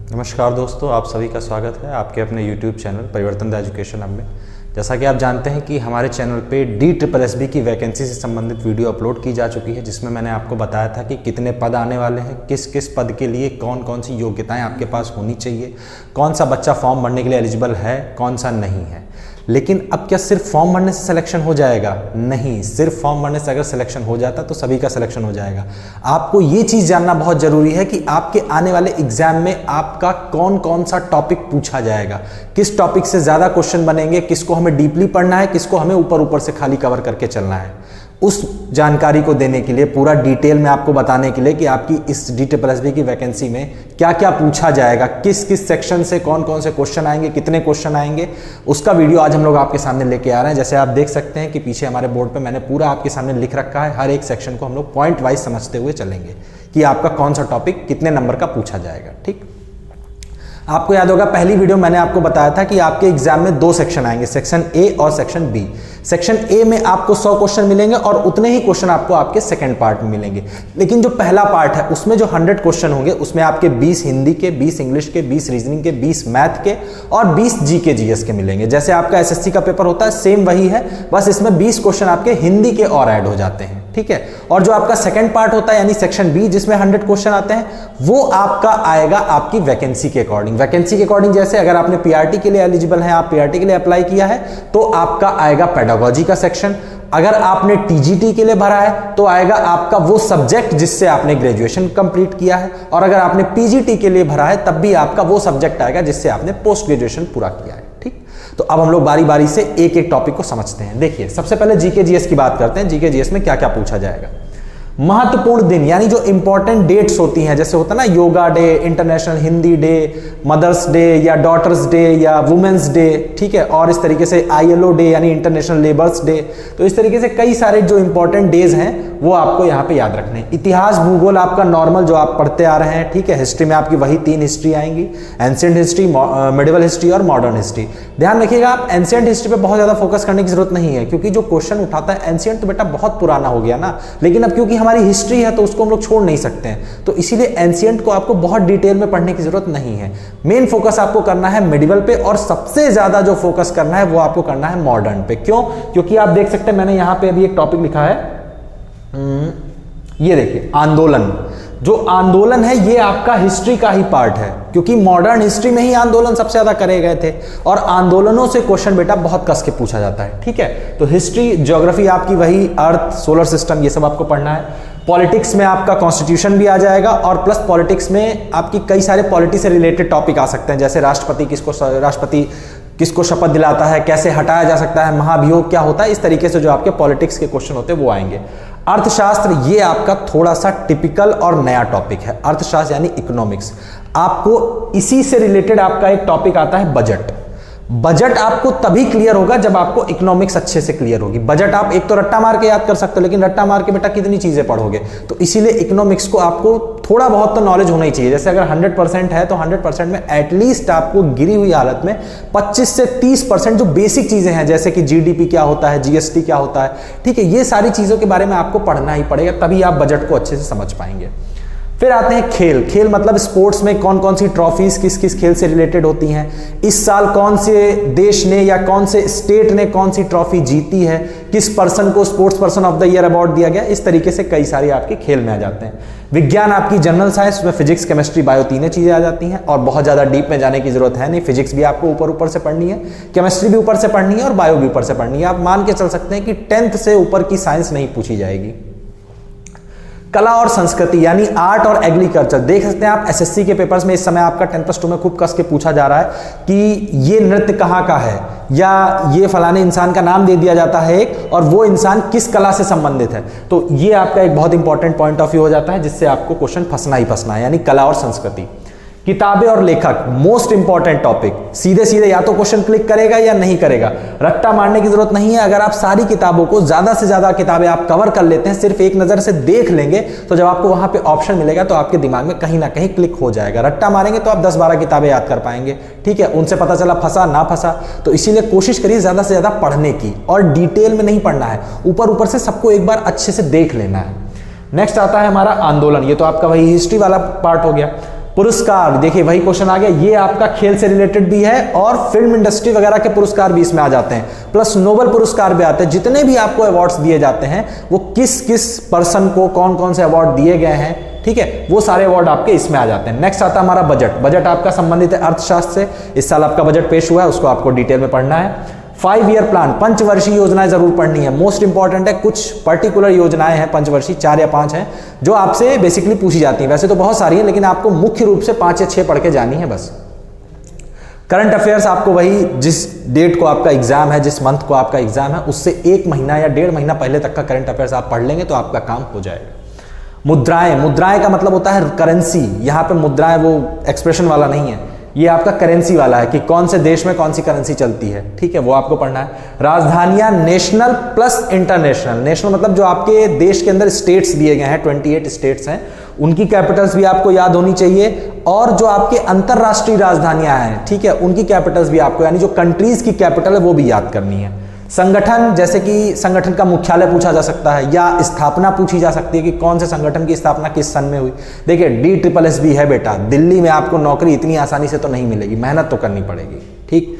नमस्कार दोस्तों, आप सभी का स्वागत है आपके अपने YouTube चैनल परिवर्तन द एजुकेशन हब में। जैसा कि आप जानते हैं कि हमारे चैनल पे DSSB की वैकेंसी से संबंधित वीडियो अपलोड की जा चुकी है, जिसमें मैंने आपको बताया था कि कितने पद आने वाले हैं, किस किस पद के लिए कौन कौन सी योग्यताएं आपके पास होनी चाहिए, कौन सा बच्चा फॉर्म भरने के लिए एलिजिबल है, कौन सा नहीं है। लेकिन अब क्या सिर्फ फॉर्म भरने से सिलेक्शन हो जाएगा? नहीं, सिर्फ फॉर्म भरने से अगर सिलेक्शन हो जाता तो सभी का सिलेक्शन हो जाएगा। आपको ये चीज़ जानना बहुत ज़रूरी है कि आपके आने वाले एग्जाम में आपका कौन कौन सा टॉपिक पूछा जाएगा, किस टॉपिक से ज़्यादा क्वेश्चन बनेंगे, किसको हमें डीपली पढ़ना है, किसको हमें ऊपर ऊपर से खाली कवर करके चलना है। उस जानकारी को देने के लिए, पूरा डिटेल में आपको बताने के लिए कि आपकी इस DSSB की वैकेंसी में क्या क्या पूछा जाएगा, किस किस सेक्शन से कौन कौन से क्वेश्चन आएंगे, कितने क्वेश्चन आएंगे, उसका वीडियो आज हम लोग आपके सामने लेके आ रहे हैं। जैसे आप देख सकते हैं कि पीछे हमारे बोर्ड पे मैंने पूरा आपके सामने लिख रखा है। हर एक सेक्शन को हम लोग पॉइंट वाइज समझते हुए चलेंगे कि आपका कौन सा टॉपिक कितने नंबर का पूछा जाएगा। ठीक, आपको याद होगा पहली वीडियो मैंने आपको बताया था कि आपके एग्जाम में दो सेक्शन आएंगे, सेक्शन ए और सेक्शन बी। सेक्शन ए में आपको 100 क्वेश्चन मिलेंगे और उतने ही क्वेश्चन आपको आपके सेकंड पार्ट में मिलेंगे। लेकिन जो पहला पार्ट है उसमें जो 100 क्वेश्चन होंगे उसमें आपके 20 हिंदी के, 20 इंग्लिश के, 20 रीजनिंग के, 20 मैथ के और 20 जीके जीएस के मिलेंगे। जैसे आपका एसएससी का पेपर होता है सेम वही है, बस इसमें 20 क्वेश्चन आपके हिंदी के और ऐड हो जाते हैं। ठीक है, और जो आपका सेकंड पार्ट होता है यानी सेक्शन बी जिसमें 100 क्वेश्चन आते हैं, वो आपका आएगा आपकी वैकेंसी के अकॉर्डिंग। वैकेंसी के अकॉर्डिंग जैसे अगर आपने पीआरटी के लिए एलिजिबल है, आप पीआरटी के लिए अप्लाई किया है तो आपका आएगा पेडागोजी का सेक्शन। अगर आपने टीजीटी के लिए भरा है तो आएगा आपका वो सब्जेक्ट जिससे आपने ग्रेजुएशन कंप्लीट किया है, और अगर आपने पीजीटी के लिए भरा है तब भी आपका वो सब्जेक्ट आएगा जिससे आपने पोस्ट ग्रेजुएशन पूरा किया है। ठीक, तो अब हम लोग बारी बारी से एक एक टॉपिक को समझते हैं। देखिए, सबसे पहले जीके जीएस की बात करते हैं। जीके जीएस में क्या क्या पूछा जाएगा। महत्वपूर्ण दिन यानी जो इंपॉर्टेंट डेट्स होती हैं, जैसे होता है ना yoga day, international Hindi day, mother's day या डॉटर्स डे या वुमेन्स डे, ठीक है, और इस तरीके से ILO डे यानी इंटरनेशनल लेबर्स डे। तो इस तरीके से कई सारे जो इंपॉर्टेंट डेज हैं वो आपको यहाँ पे याद रखने हैं। इतिहास भूगोल आपका नॉर्मल जो आप पढ़ते आ रहे हैं, ठीक है। हिस्ट्री में आपकी वही 3 हिस्ट्री आएंगी, एंशिएंट हिस्ट्री, मिडिवल हिस्ट्री और मॉडर्न हिस्ट्री। ध्यान रखिएगा, आप एंशिएंट हिस्ट्री पे बहुत ज्यादा फोकस करने की जरूरत नहीं है, क्योंकि जो क्वेश्चन उठाता है एंशिएंट तो बेटा बहुत पुराना हो गया ना, लेकिन अब क्योंकि हमारी हिस्ट्री है तो उसको हम लोग छोड़ नहीं सकते हैं, तो इसीलिए एंशिएंट को आपको बहुत डिटेल में पढ़ने की जरूरत नहीं है। मेन फोकस आपको करना है मिडिवल पे, और सबसे ज्यादा जो फोकस करना है वो आपको करना है मॉडर्न पे। क्यों? क्योंकि आप देख सकते हैं मैंने यहां पे अभी एक टॉपिक लिखा है, ये देखिए आंदोलन। जो आंदोलन है ये आपका हिस्ट्री का ही पार्ट है, क्योंकि मॉडर्न हिस्ट्री में ही आंदोलन सबसे ज्यादा करे गए थे, और आंदोलनों से क्वेश्चन बेटा बहुत कस के पूछा जाता है। ठीक है, तो हिस्ट्री, ज्योग्राफी आपकी वही अर्थ, सोलर सिस्टम, ये सब आपको पढ़ना है। पॉलिटिक्स में आपका कॉन्स्टिट्यूशन भी आ जाएगा, और प्लस पॉलिटिक्स में आपकी कई सारे पॉलिटी से रिलेटेड टॉपिक आ सकते हैं, जैसे राष्ट्रपति किसको शपथ दिलाता है, कैसे हटाया जा सकता है, महाभियोग क्या होता है, इस तरीके से जो आपके पॉलिटिक्स के क्वेश्चन होते हैं वो आएंगे। अर्थशास्त्र, ये आपका थोड़ा सा टिपिकल और नया टॉपिक है। अर्थशास्त्र यानी इकोनॉमिक्स, आपको इसी से रिलेटेड आपका एक टॉपिक आता है बजट। बजट आपको तभी क्लियर होगा जब आपको इकोनॉमिक्स अच्छे से क्लियर होगी। बजट आप एक तो रट्टा मार के याद कर सकते हो, लेकिन रट्टा मार के बेटा कितनी चीजें पढ़ोगे, तो इसीलिए इकोनॉमिक्स को आपको थोड़ा बहुत तो नॉलेज होना ही चाहिए। जैसे अगर 100% है तो 100% में एटलीस्ट आपको गिरी हुई हालत में 25 से 30% जो बेसिक चीजें हैं, जैसे कि जीडीपी क्या होता है, जीएसटी क्या होता है, ठीक है, ये सारी चीजों के बारे में आपको पढ़ना ही पड़ेगा, तभी आप बजट को अच्छे से समझ पाएंगे। फिर आते हैं खेल। खेल मतलब स्पोर्ट्स में कौन कौन सी ट्रॉफीज किस किस खेल से रिलेटेड होती हैं, इस साल कौन से देश ने या कौन से स्टेट ने कौन सी ट्रॉफी जीती है, किस पर्सन को sports person of the year award दिया गया, इस तरीके से कई सारे आपके खेल में आ जाते हैं। विज्ञान आपकी जनरल साइंस, उसमें फिजिक्स, केमिस्ट्री, बायो, तीनों चीजें आ जाती हैं, और बहुत ज्यादा डीप में जाने की जरूरत है नहीं। फिजिक्स भी आपको ऊपर ऊपर से पढ़नी है, केमिस्ट्री भी ऊपर से पढ़नी है, और बायो भी ऊपर से पढ़नी है। आप मान के चल सकते हैं कि 10th से ऊपर की साइंस नहीं पूछी जाएगी। कला और संस्कृति यानी आर्ट और एग्रीकल्चर, देख सकते हैं आप एसएससी के पेपर्स में इस समय आपका 10+2 में खूब कस के पूछा जा रहा है कि ये नृत्य कहाँ का है, या ये फलाने इंसान का नाम दे दिया जाता है एक, और वो इंसान किस कला से संबंधित है। तो ये आपका एक बहुत इंपॉर्टेंट पॉइंट ऑफ व्यू हो जाता है, जिससे आपको क्वेश्चन फंसना ही फंसना है, यानी कला और संस्कृति। किताबें और लेखक, मोस्ट इंपॉर्टेंट टॉपिक। सीधे सीधे या तो क्वेश्चन क्लिक करेगा या नहीं करेगा, रट्टा मारने की जरूरत नहीं है। अगर आप सारी किताबों को, ज्यादा से ज्यादा किताबें आप कवर कर लेते हैं, सिर्फ एक नजर से देख लेंगे, तो जब आपको वहां पे ऑप्शन मिलेगा तो आपके दिमाग में कहीं ना कहीं क्लिक हो जाएगा। रट्टा मारेंगे तो आप 10-12 किताबें याद कर पाएंगे, ठीक है, उनसे पता चला फंसा ना फंसा। तो इसीलिए कोशिश करिए ज्यादा से ज्यादा पढ़ने की, और डिटेल में नहीं पढ़ना है, ऊपर ऊपर से सबको एक बार अच्छे से देख लेना है। नेक्स्ट आता है हमारा आंदोलन, ये तो आपका वही हिस्ट्री वाला पार्ट हो गया। पुरस्कार, देखिए वही क्वेश्चन आ गया, ये आपका खेल से रिलेटेड भी है और फिल्म इंडस्ट्री वगैरह के पुरस्कार भी इसमें आ जाते हैं, प्लस नोबेल पुरस्कार भी आते हैं। जितने भी आपको अवार्ड्स दिए जाते हैं वो किस किस पर्सन को कौन कौन से अवार्ड दिए गए हैं, ठीक है, वो सारे अवार्ड आपके इसमें आ जाते हैं। नेक्स्ट आता है हमारा बजट। बजट आपका संबंधित है अर्थशास्त्र से। इस साल आपका बजट पेश हुआ है, उसको आपको डिटेल में पढ़ना है। 5 ईयर प्लान, पंचवर्षीय योजनाएं जरूर पढ़नी है, मोस्ट इंपॉर्टेंट है। कुछ पर्टिकुलर योजनाएं हैं पंचवर्षीय, 4 या 5 हैं जो आपसे बेसिकली पूछी जाती हैं। वैसे तो बहुत सारी हैं लेकिन आपको मुख्य रूप से 5 या 6 पढ़ के जानी है बस। करंट अफेयर्स आपको वही जिस डेट को आपका एग्जाम है, जिस मंथ को आपका एग्जाम है, उससे 1 महीना या 1.5 महीना पहले तक का करंट अफेयर्स आप पढ़ लेंगे तो आपका काम हो जाएगा। मुद्राएं, मुद्राएं का मतलब होता है करेंसी। यहां पे मुद्राएं वो एक्सप्रेशन वाला नहीं है, ये आपका करेंसी वाला है कि कौन से देश में कौन सी करेंसी चलती है, ठीक है, वो आपको पढ़ना है। राजधानियां नेशनल प्लस इंटरनेशनल। नेशनल मतलब जो आपके देश के अंदर स्टेट्स दिए गए हैं, 28 स्टेट्स हैं, उनकी कैपिटल्स भी आपको याद होनी चाहिए। और जो आपके अंतरराष्ट्रीय राजधानियां हैं, ठीक है, उनकी कैपिटल्स भी आपको, यानी जो कंट्रीज की कैपिटल है वो भी याद करनी है। संगठन, जैसे कि संगठन का मुख्यालय पूछा जा सकता है या स्थापना पूछी जा सकती है कि कौन से संगठन की स्थापना किस सन में हुई। देखिए DSSB है बेटा, दिल्ली में आपको नौकरी इतनी आसानी से तो नहीं मिलेगी, मेहनत तो करनी पड़ेगी, ठीक।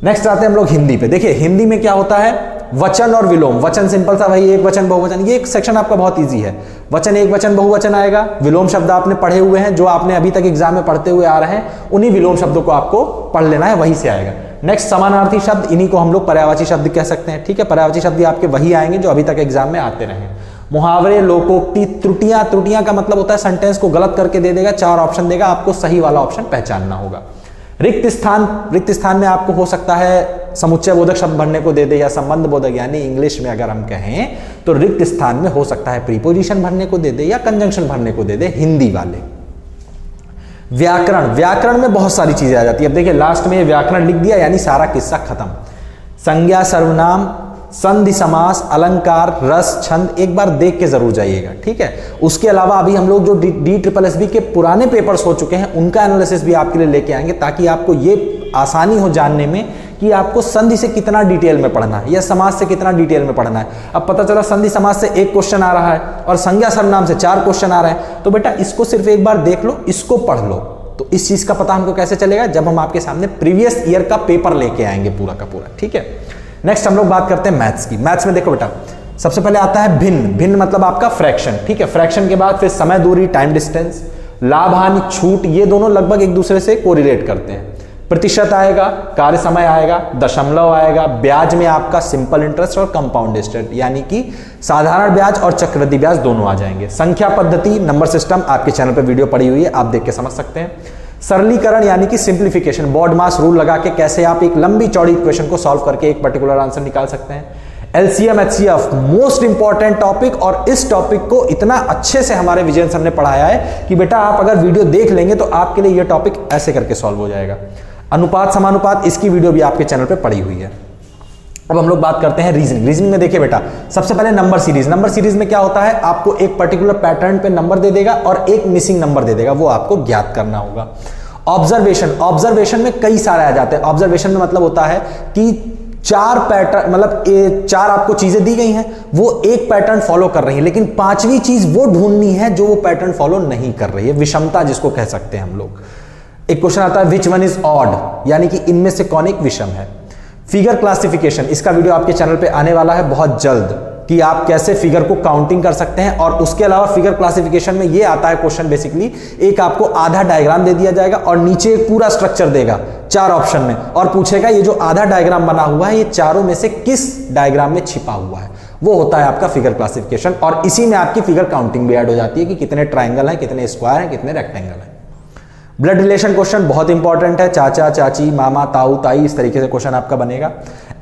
नेक्स्ट आते हैं हम लोग हिंदी पे। देखिए हिंदी में क्या होता है, वचन और विलोम। वचन सिंपल सा वही एक वचन बहुवचन, ये एक सेक्शन आपका बहुत इजी है। वचन एक वचन बहुवचन आएगा, विलोम शब्द आपने पढ़े हुए हैं, जो आपने अभी तक एग्जाम में पढ़ते हुए आ रहे हैं, उन्हीं विलोम शब्दों को आपको पढ़ लेना है, वहीं से आएगा। नेक्स्ट समानार्थी शब्द, इन्हीं को हम लोग पर्यायवाची शब्द कह सकते हैं, ठीक है। पर्यायवाची शब्द आपके वही आएंगे जो अभी तक एग्जाम में आते रहे। मुहावरे, लोकोक्ति, त्रुटियां। त्रुटियां का मतलब होता है सेंटेंस को गलत करके दे देगा, 4 ऑप्शन देगा, आपको सही वाला ऑप्शन पहचानना होगा। रिक्त स्थान, रिक्त स्थान में आपको हो सकता है समुच्चय बोधक शब्द भरने को दे दे या संबंध बोधक, यानी इंग्लिश में अगर हम कहें तो रिक्त स्थान में हो सकता है प्रीपोजिशन भरने को दे दे या कंजंक्शन भरने को दे दे, हिंदी वाले। व्याकरण, व्याकरण में बहुत सारी चीजें आ जाती है। अब देखिए लास्ट में ये व्याकरण लिख दिया यानी सारा किस्सा खत्म। संज्ञा, सर्वनाम, संधि, समास, अलंकार, रस, छंद, एक बार देख के जरूर जाइएगा, ठीक है। उसके अलावा अभी हम लोग जो DSSB के पुराने पेपर्स हो चुके हैं उनका एनालिसिस भी आपके लिए लेके आएंगे, ताकि आपको ये आसानी हो जानने में कि आपको संधि से कितना डिटेल में पढ़ना है या समास से कितना डिटेल में पढ़ना है। अब पता चला संधि समास से 1 क्वेश्चन आ रहा है और संज्ञा सर्वनाम से 4 क्वेश्चन आ रहे हैं, तो बेटा इसको सिर्फ एक बार देख लो, इसको पढ़ लो। तो इस चीज का पता हमको कैसे चलेगा, जब हम आपके सामने प्रीवियस ईयर का पेपर लेके आएंगे पूरा का पूरा, ठीक है। नेक्स्ट हम लोग बात करते हैं मैथ्स की। मैथ्स में देखो बेटा, सबसे पहले आता है भिन्न। भिन्न मतलब आपका फ्रैक्शन, ठीक है। फ्रैक्शन के बाद फिर समय, दूरी, टाइम डिस्टेंस, लाभ, हानि, छूट, ये दोनों लगभग एक दूसरे से कोरिलेट करते हैं। प्रतिशत आएगा, कार्य समय आएगा, दशमलव आएगा, ब्याज में आपका सिंपल इंटरेस्ट और कंपाउंड इंटरेस्ट, यानी कि साधारण ब्याज और चक्रवृद्धि ब्याज दोनों आ जाएंगे। संख्या पद्धति, नंबर सिस्टम, आपके चैनल पे वीडियो पड़ी हुई है, आप देख के समझ सकते हैं। सरलीकरण यानी कि सिंप्लीफिकेशन, बॉड मास रूल लगा के कैसे आप एक लंबी चौड़ी इक्वेशन को सॉल्व करके एक पर्टिकुलर आंसर निकाल सकते हैं। LCM, HCF, most important topic, और इस टॉपिक को इतना अच्छे से हमारे विजय सर ने पढ़ाया है कि बेटा आप अगर वीडियो देख लेंगे तो आपके लिए यह टॉपिक ऐसे करके सॉल्व हो जाएगा। अनुपात, समानुपात, इसकी वीडियो भी आपके चैनल पे पड़ी हुई है। अब हम लोग बात करते हैं रीजनिंग। रीजनिंग में देखिए बेटा, सबसे पहले नंबर सीरीज। नंबर सीरीज में क्या होता है, आपको एक पर्टिकुलर पैटर्न पे नंबर दे देगा और एक मिसिंग नंबर दे देगा, वो आपको ज्ञात करना होगा। ऑब्जर्वेशन, ऑब्जर्वेशन में कई सारे आ जाते हैं। ऑब्जर्वेशन में मतलब होता है कि 4 पैटर्न, मतलब 4 आपको चीजें दी गई हैं, वो एक पैटर्न फॉलो कर रही है, लेकिन 5वीं चीज वो ढूंढनी है जो वो पैटर्न फॉलो नहीं कर रही है। विषमता जिसको कह सकते हैं हम लोग। एक क्वेश्चन आता है विच वन इज ऑड, यानी कि इनमें से कौन एक विषम है। फिगर क्लासिफिकेशन, इसका वीडियो आपके चैनल पे आने वाला है बहुत जल्द, कि आप कैसे फिगर को काउंटिंग कर सकते हैं। और उसके अलावा फिगर क्लासिफिकेशन में ये आता है क्वेश्चन, बेसिकली एक आपको आधा डायग्राम दे दिया जाएगा और नीचे एक पूरा स्ट्रक्चर देगा 4 ऑप्शन में, और पूछेगा ये जो आधा डायग्राम बना हुआ है ये चारों में से किस डायग्राम में छिपा हुआ है, वो होता है आपका फिगर क्लासिफिकेशन। और इसी में आपकी फिगर काउंटिंग भी ऐड हो जाती है कि कितने ट्राइंगल हैं, कितने स्क्वायर हैं, कितने रेक्टेंगल हैं। ब्लड रिलेशन क्वेश्चन बहुत इंपॉर्टेंट है, चाचा, चाची, मामा, ताऊ, ताई, इस तरीके से क्वेश्चन आपका बनेगा।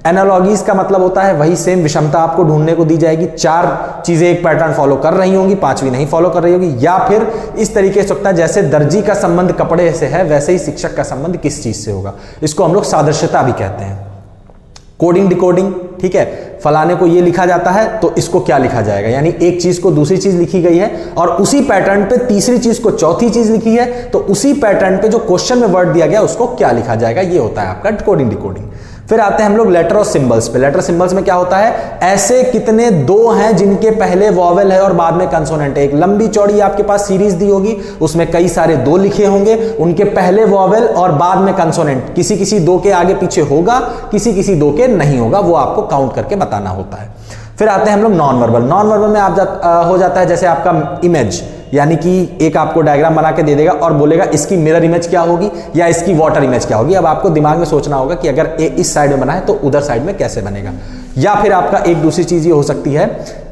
एनालॉजीज का मतलब होता है वही सेम विषमता आपको ढूंढने को दी जाएगी, 4 चीजें एक पैटर्न फॉलो कर रही होंगी, 5वीं नहीं फॉलो कर रही होगी। या फिर इस तरीके से होता है जैसे दर्जी का संबंध कपड़े से है वैसे ही शिक्षक का संबंध किस चीज से होगा, इसको हम लोग सादृश्यता भी कहते हैं। कोडिंग डिकोडिंग, ठीक है, फलाने को ये लिखा जाता है तो इसको क्या लिखा जाएगा, यानी एक चीज को दूसरी चीज लिखी गई है और उसी पैटर्न पे तीसरी चीज को चौथी चीज लिखी है, तो उसी पैटर्न पे जो क्वेश्चन में वर्ड दिया गया उसको क्या लिखा जाएगा, ये होता है आपका कोडिंग डिकोडिंग। फिर आते हैं हम लोग लेटर और सिंबल्स पे। लेटर सिंबल्स में क्या होता है, ऐसे कितने दो हैं जिनके पहले वॉवेल है और बाद में कंसोनेंट है। एक लंबी चौड़ी आपके पास सीरीज दी होगी, उसमें कई सारे दो लिखे होंगे, उनके पहले वॉवेल और बाद में कंसोनेंट, किसी किसी दो के आगे पीछे होगा, किसी किसी दो के नहीं होगा, वो आपको काउंट करके बताना होता है। फिर आते हैं हम लोग नॉन वर्बल। नॉन वर्बल में हो जाता है जैसे आपका इमेज, यानी कि एक आपको डायग्राम बना के दे देगा और बोलेगा इसकी मिरर इमेज क्या होगी या इसकी वाटर इमेज क्या होगी। अब आपको दिमाग में सोचना होगा कि अगर ए इस साइड में बना है तो उधर साइड में कैसे बनेगा। या फिर आपका एक दूसरी चीज ये हो सकती है,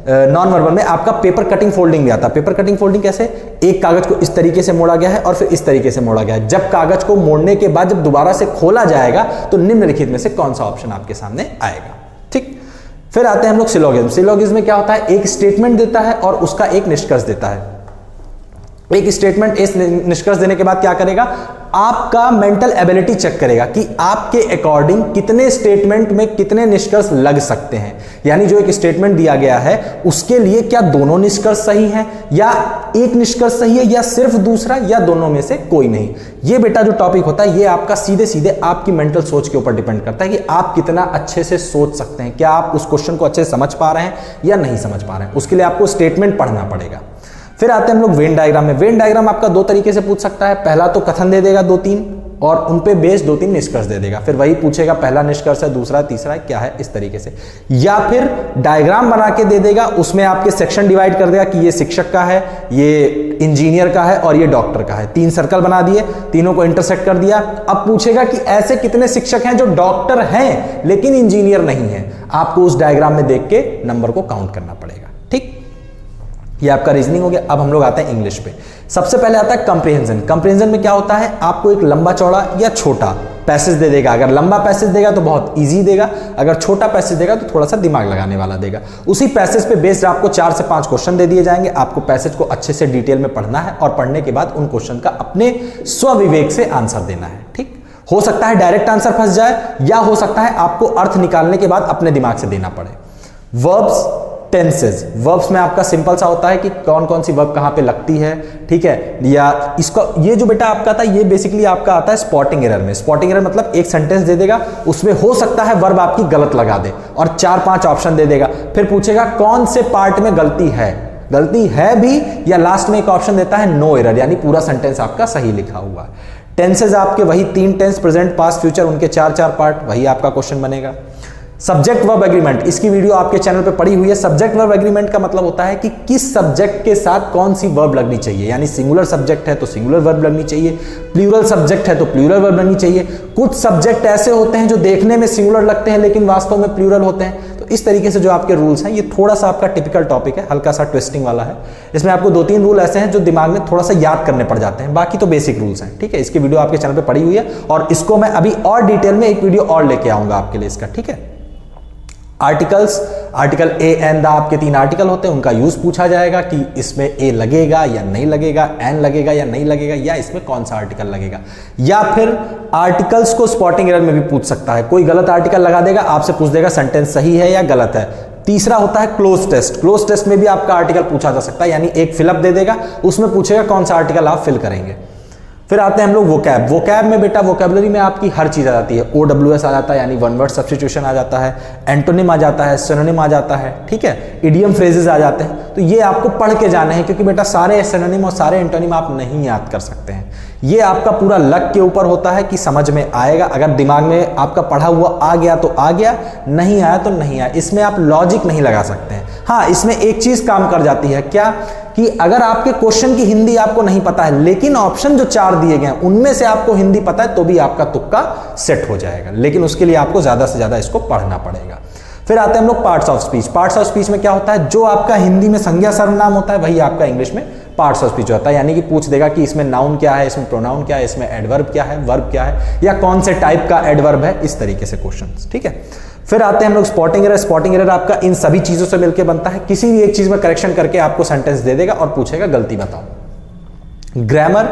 नॉन वर्बल में आपका पेपर कटिंग फोल्डिंग भी आता है। पेपर कटिंग फोल्डिंग कैसे, एक कागज को इस तरीके से मोड़ा गया है और फिर इस तरीके से मोड़ा गया है। जब कागज को मोड़ने के बाद जब दोबारा से खोला जाएगा तो निम्नलिखित में से कौन सा ऑप्शन आपके सामने आएगा। ठीक, फिर आते हैं हम लोग सिलोगिज्म। सिलोगिज्म में क्या होता है, एक स्टेटमेंट देता है और उसका एक निष्कर्ष देता है। एक स्टेटमेंट इस निष्कर्ष देने के बाद क्या करेगा, आपका मेंटल एबिलिटी चेक करेगा कि आपके अकॉर्डिंग कितने स्टेटमेंट में कितने निष्कर्ष लग सकते हैं। यानी जो एक स्टेटमेंट दिया गया है उसके लिए क्या दोनों निष्कर्ष सही हैं या एक निष्कर्ष सही है या सिर्फ दूसरा या दोनों में से कोई नहीं। ये बेटा जो टॉपिक होता है ये आपका सीधे सीधे आपकी मेंटल सोच के ऊपर डिपेंड करता है कि आप कितना अच्छे से सोच सकते हैं, क्या आप उस क्वेश्चन को अच्छे से समझ पा रहे हैं या नहीं समझ पा रहे हैं। उसके लिए आपको स्टेटमेंट पढ़ना पड़ेगा। फिर आते हैं हम लोग वेन डायग्राम में। वेन डायग्राम आपका दो तरीके से पूछ सकता है, पहला तो कथन दे देगा 2-3 और उन पे बेस्ड 2-3 निष्कर्ष दे देगा, फिर वही पूछेगा पहला निष्कर्ष है, दूसरा, तीसरा क्या है, इस तरीके से। या फिर डायग्राम बना के दे देगा, उसमें आपके सेक्शन डिवाइड कर देगा कि ये शिक्षक का है, ये इंजीनियर का है और ये डॉक्टर का है। 3 सर्कल बना दिए, तीनों को इंटरसेक्ट कर दिया। अब पूछेगा कि ऐसे कितने शिक्षक हैं जो डॉक्टर हैं लेकिन इंजीनियर नहीं है। आपको उस डायग्राम में देख के नंबर को काउंट करना पड़ेगा। ठीक, ये आपका रीजनिंग हो गया। अब हम लोग आते हैं इंग्लिश पे। सबसे पहले आता है कंप्रीहेंशन। कंप्रीहेंशन में क्या होता है, आपको एक लंबा चौड़ा या छोटा पैसेज दे देगा। अगर लंबा पैसेज देगा तो बहुत इजी देगा, अगर छोटा पैसेज देगा तो थोड़ा सा दिमाग लगाने वाला देगा। उसी पैसेज पे बेस्ड आपको 4 से 5 क्वेश्चन दे दिए जाएंगे। आपको पैसेज को अच्छे से डिटेल में पढ़ना है और पढ़ने के बाद उन क्वेश्चन का अपने स्वविवेक से आंसर देना है। ठीक, हो सकता है डायरेक्ट आंसर फंस जाए या हो सकता है आपको अर्थ निकालने के बाद अपने दिमाग से देना पड़े। Verbs, tenses. वर्ब्स में आपका सिंपल सा होता है कि कौन कौन सी वर्ब कहां पे लगती है, ठीक है। या इसका ये जो बेटा आपका था ये बेसिकली आपका आता है स्पॉटिंग एरर में। स्पॉटिंग एरर मतलब एक सेंटेंस दे देगा, उसमें हो सकता है वर्ब आपकी गलत लगा दे और 4-5 ऑप्शन दे देगा, फिर पूछेगा कौन से पार्ट में गलती है भी, या लास्ट में एक ऑप्शन देता है नो एरर, यानी पूरा सेंटेंस आपका सही लिखा हुआ है। टेंसेज आपके वही 3 टेंस, प्रेजेंट, पास्ट, फ्यूचर, उनके 4-4 पार्ट, वही आपका क्वेश्चन बनेगा। सब्जेक्ट वर्ब एग्रीमेंट, इसकी वीडियो आपके चैनल पे पड़ी हुई है। सब्जेक्ट वर्ब एग्रीमेंट का मतलब होता है कि किस सब्जेक्ट के साथ कौन सी वर्ब लगनी चाहिए, यानी सिंगुलर सब्जेक्ट है तो सिंगुलर वर्ब लगनी चाहिए, प्लूरल सब्जेक्ट है तो प्लूरल वर्ब लगनी चाहिए। कुछ सब्जेक्ट ऐसे होते हैं जो देखने में सिंगुलर लगते हैं लेकिन वास्तव में प्लूरल होते हैं। तो इस तरीके से जो आपके रूल्स हैं, ये थोड़ा सा आपका टिपिकल टॉपिक है, हल्का सा ट्विस्टिंग वाला है। इसमें आपको 2-3 रूल ऐसे हैं जो दिमाग में थोड़ा सा याद करने पड़ जाते हैं, बाकी तो बेसिक रूल्स हैं। ठीक है, इसकी वीडियो आपके चैनल पे पड़ी हुई है और इसको मैं अभी और डिटेल में एक वीडियो और लेके आऊंगा आपके लिए इसका। ठीक है, articles, article A and the आपके 3 आर्टिकल होते हैं, उनका यूज पूछा जाएगा कि इसमें ए लगेगा या नहीं लगेगा, एन लगेगा या नहीं लगेगा, या इसमें कौन सा आर्टिकल लगेगा। या फिर आर्टिकल्स को स्पॉटिंग एरर में भी पूछ सकता है, कोई गलत आर्टिकल लगा देगा, आपसे पूछ देगा सेंटेंस सही है या गलत है। तीसरा होता है क्लोज टेस्ट। क्लोज टेस्ट में भी आपका आर्टिकल पूछा जा सकता है, यानी एक फिलअप दे देगा, उसमें पूछेगा कौन सा आर्टिकल आप फिल करेंगे। फिर आते हैं हम लोग वोकैब। वोकैब में बेटा वोकैबुलरी में आपकी हर चीज आ जाती है। OWS आ जाता है, यानी वन वर्ड सब्स्टिट्यूशन आ जाता है, एंटोनिम आ जाता है, सिनोनिम आ जाता है, ठीक है, इडियम फ्रेजेस आ जाते हैं। तो ये आपको पढ़ के जाने हैं, क्योंकि बेटा सारे सिनोनिम और सारे एंटोनिम आप नहीं याद कर सकते हैं। ये आपका पूरा लक के ऊपर होता है कि समझ में आएगा। अगर दिमाग में आपका पढ़ा हुआ आ गया तो आ गया, नहीं आया तो नहीं आया। इसमें आप लॉजिक नहीं लगा सकते हैं। हाँ, इसमें एक चीज काम कर जाती है, क्या कि अगर आपके क्वेश्चन की हिंदी आपको नहीं पता है लेकिन ऑप्शन जो 4 दिए गए हैं उनमें से आपको हिंदी पता है, तो भी आपका तुक्का सेट हो जाएगा, लेकिन उसके लिए आपको ज्यादा से ज्यादा इसको पढ़ना पड़ेगा। फिर आते हैं हम लोग parts of speech. Parts of speech में क्या होता है, जो आपका हिंदी में संज्ञा सर्वनाम होता है वही आपका इंग्लिश में पार्ट्स ऑफ स्पीच होता है। यानी कि पूछ देगा कि इसमें नाउन क्या है, इसमें प्रोनाउन क्या है, इसमें एडवर्ब क्या है, वर्ब क्या है, या कौन से टाइप का एडवर्ब है, इस तरीके से क्वेश्चंस। ठीक है, फिर आते हैं हम लोग स्पॉटिंग एरर। स्पॉटिंग एरर आपका इन सभी चीजों से मिलकर बनता है। किसी भी एक चीज में करेक्शन करके आपको सेंटेंस दे देगा और पूछेगा गलती बताओ। ग्रामर,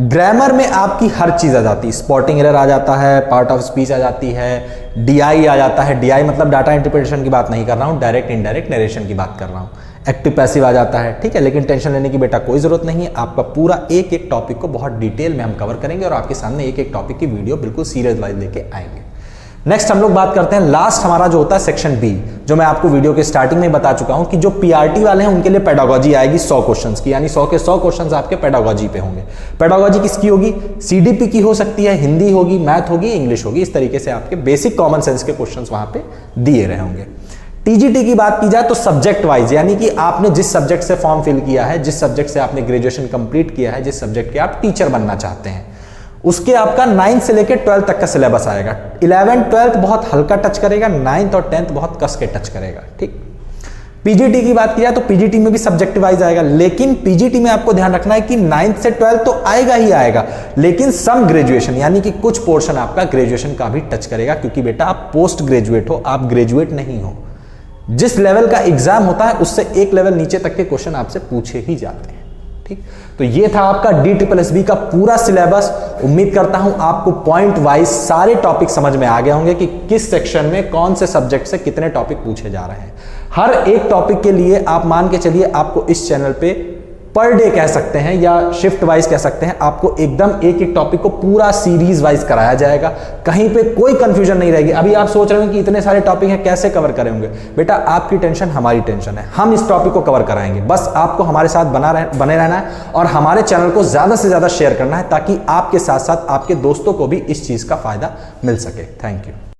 ग्रामर में आपकी हर चीज आ जाती है। स्पॉटिंग एरर आ जाता है, पार्ट ऑफ स्पीच आ जाती है, DI आ जाता है। DI मतलब डाटा इंटरप्रिटेशन की बात नहीं कर रहा हूं, डायरेक्ट इनडायरेक्ट नरेशन की बात कर रहा हूं। एक्टिव पैसिव आ जाता है। ठीक है, लेकिन टेंशन लेने की बेटा कोई जरूरत नहीं है। आपका पूरा एक एक टॉपिक को बहुत डिटेल में हम कवर करेंगे और आपके सामने एक एक टॉपिक की वीडियो बिल्कुल सीरियस वाइज लेके आएंगे। नेक्स्ट हम लोग बात करते हैं, लास्ट हमारा जो होता है सेक्शन बी, जो मैं आपको वीडियो के स्टार्टिंग में बता चुका हूं कि जो पीआरटी वाले हैं उनके लिए पेडागोजी आएगी 100 क्वेश्चंस की, यानी 100 के 100 क्वेश्चंस आपके पेडागोजी पे होंगे। पेडागोजी किसकी होगी? सीडीपी की हो सकती है, हिंदी होगी, मैथ होगी, इंग्लिश होगी। इस तरीके से आपके बेसिक कॉमन सेंस के क्वेश्चंस वहां पे दिए रहे होंगे। टीजीटी की बात की जाए तो सब्जेक्ट वाइज, यानी कि आपने जिस सब्जेक्ट से फॉर्म फिल किया है, जिस सब्जेक्ट से आपने ग्रेजुएशन कंप्लीट किया है, जिस सब्जेक्ट के आप टीचर बनना चाहते हैं, उसके आपका 9th से लेकर 12th तक का सिलेबस आएगा। 11th 12th बहुत हल्का टच करेगा, 9th और 10th बहुत कस के टच करेगा। ठीक। पीजीटी की बात की जाए तो पीजीटी में भी सब्जेक्ट वाइज आएगा, लेकिन पीजीटी में आपको ध्यान रखना है कि 9th से 12th तो आएगा ही आएगा, लेकिन सम ग्रेजुएशन यानी कि कुछ पोर्शन आपका ग्रेजुएशन का भी टच करेगा, क्योंकि बेटा आप पोस्ट ग्रेजुएट हो, आप ग्रेजुएट नहीं हो। जिस लेवल का एग्जाम होता है उससे एक लेवल नीचे तक के क्वेश्चन आपसे पूछे ही जाते हैं। ठीक, तो ये था आपका DSSB का पूरा सिलेबस। उम्मीद करता हूं आपको पॉइंट वाइज सारे टॉपिक समझ में आ गए होंगे कि किस सेक्शन में कौन से सब्जेक्ट से कितने टॉपिक पूछे जा रहे हैं। हर एक टॉपिक के लिए आप मान के चलिए आपको इस चैनल पे पर डे कह सकते हैं या शिफ्ट वाइज कह सकते हैं, आपको एकदम एक एक टॉपिक को पूरा सीरीज वाइज कराया जाएगा, कहीं पे कोई कंफ्यूजन नहीं रहेगी। अभी आप सोच रहे हो कि इतने सारे टॉपिक हैं कैसे कवर करेंगे, बेटा आपकी टेंशन हमारी टेंशन है, हम इस टॉपिक को कवर कराएंगे। बस आपको हमारे साथ बने रहना है और हमारे चैनल को ज्यादा से ज्यादा शेयर करना है, ताकि आपके साथ साथ आपके दोस्तों को भी इस चीज का फायदा मिल सके। Thank you.